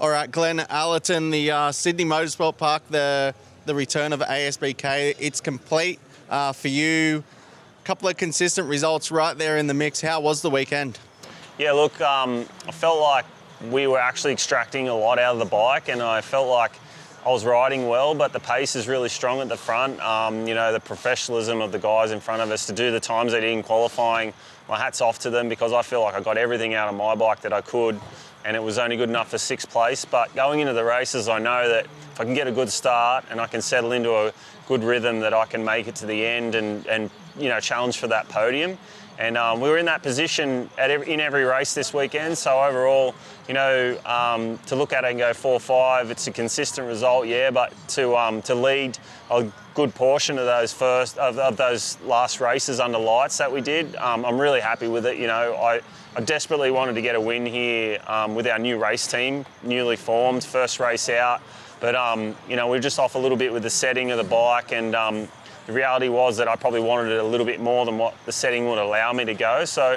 All right, Glenn, Allerton, the Sydney Motorsport Park, the return of ASBK, it's complete for you. A couple of consistent results right there in the mix. How was the weekend? Yeah, look, I felt like we were actually extracting a lot out of the bike, and I felt like I was riding well, but the pace is really strong at the front. You know, the professionalism of the guys in front of us to do the times they did in qualifying, my hat's off to them, because I feel like I got everything out of my bike that I could, and it was only good enough for sixth place. But going into the races, I know that if I can get a good start and I can settle into a good rhythm, that I can make it to the end and you know, challenge for that podium. And we were in that position in every race this weekend. So overall, you know, to look at it and go 4-5, it's a consistent result, yeah. But to lead a good portion of those last races under lights that we did, I'm really happy with it. You know, I desperately wanted to get a win here with our new race team, newly formed, first race out. But you know, we're just off a little bit with the setting of the bike, and the reality was that I probably wanted it a little bit more than what the setting would allow me to go. So,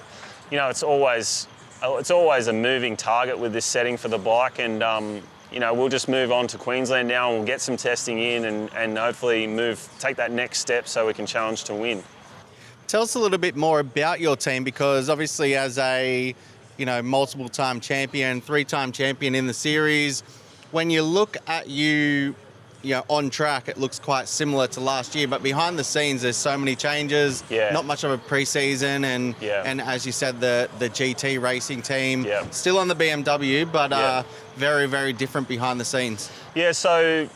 you know, it's always a moving target with this setting for the bike, and you know, we'll just move on to Queensland now, and we'll get some testing in, and hopefully take that next step so we can challenge to win. Tell us a little bit more about your team, because obviously as a, you know, multiple-time champion, three-time champion in the series, when you look at you know, on track, it looks quite similar to last year, but behind the scenes, there's so many changes. Yeah. Not much of a pre-season, and as you said, the GT Racing team, still on the BMW, but very, very different behind the scenes. Yeah, so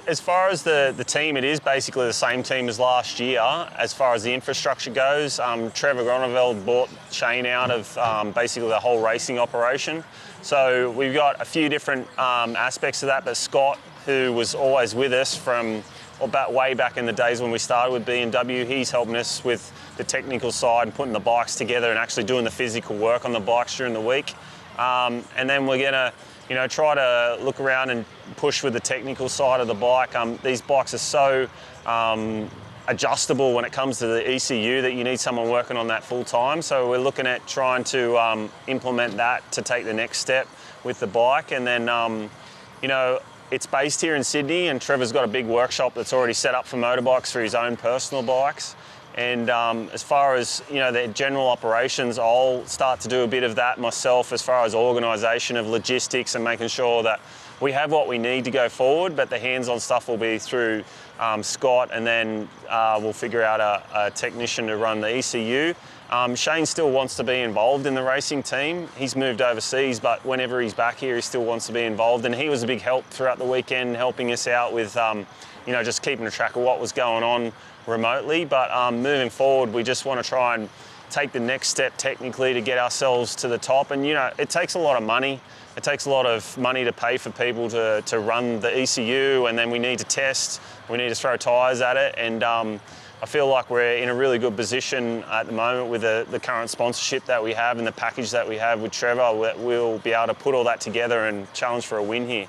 as far as the team, it is basically the same team as last year as far as the infrastructure goes. Trevor Groneveld bought Shane out of basically the whole racing operation. So we've got a few different aspects of that, but Scott, who was always with us from way back in the days when we started with BMW, he's helping us with the technical side and putting the bikes together and actually doing the physical work on the bikes during the week. And then we're gonna, you know, try to look around and push with the technical side of the bike. These bikes are so adjustable when it comes to the ECU that you need someone working on that full time. So we're looking at trying to implement that to take the next step with the bike. And then, you know, it's based here in Sydney, and Trevor's got a big workshop that's already set up for motorbikes for his own personal bikes. And as far as, you know, the general operations, I'll start to do a bit of that myself as far as organisation of logistics and making sure that we have what we need to go forward, but the hands-on stuff will be through Scott, and then we'll figure out a technician to run the ECU. Shane still wants to be involved in the racing team. He's moved overseas, but whenever he's back here, he still wants to be involved. And he was a big help throughout the weekend, helping us out with, you know, just keeping a track of what was going on remotely. But moving forward, we just want to try and take the next step technically to get ourselves to the top. And, you know, it takes a lot of money. It takes a lot of money to pay for people to run the ECU, and then we need to test, we need to throw tyres at it. And I feel like we're in a really good position at the moment with the current sponsorship that we have and the package that we have with Trevor. We'll be able to put all that together and challenge for a win here.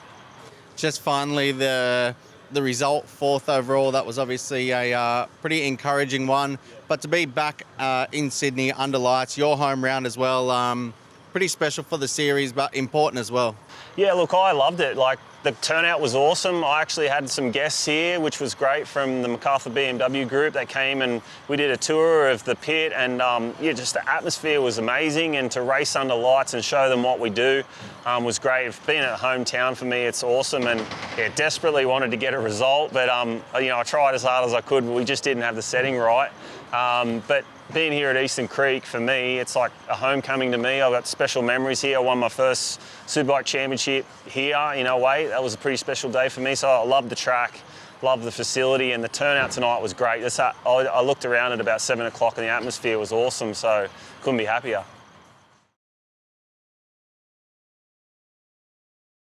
Just finally, the result, fourth overall, that was obviously a pretty encouraging one. But to be back in Sydney under lights, your home round as well, pretty special for the series, but important as well. Yeah, look, I loved it. Like, the turnout was awesome. I actually had some guests here, which was great, from the MacArthur BMW group that came, and we did a tour of the pit, and yeah, just the atmosphere was amazing, and to race under lights and show them what we do was great. Being at hometown for me, it's awesome, and yeah, desperately wanted to get a result, but you know, I tried as hard as I could, but we just didn't have the setting right. But being here at Eastern Creek, for me, it's like a homecoming to me. I've got special memories here. I won my first Superbike championship here in 08. That was a pretty special day for me. So I love the track, love the facility, and the turnout tonight was great. I looked around at about 7 o'clock and the atmosphere was awesome, so couldn't be happier.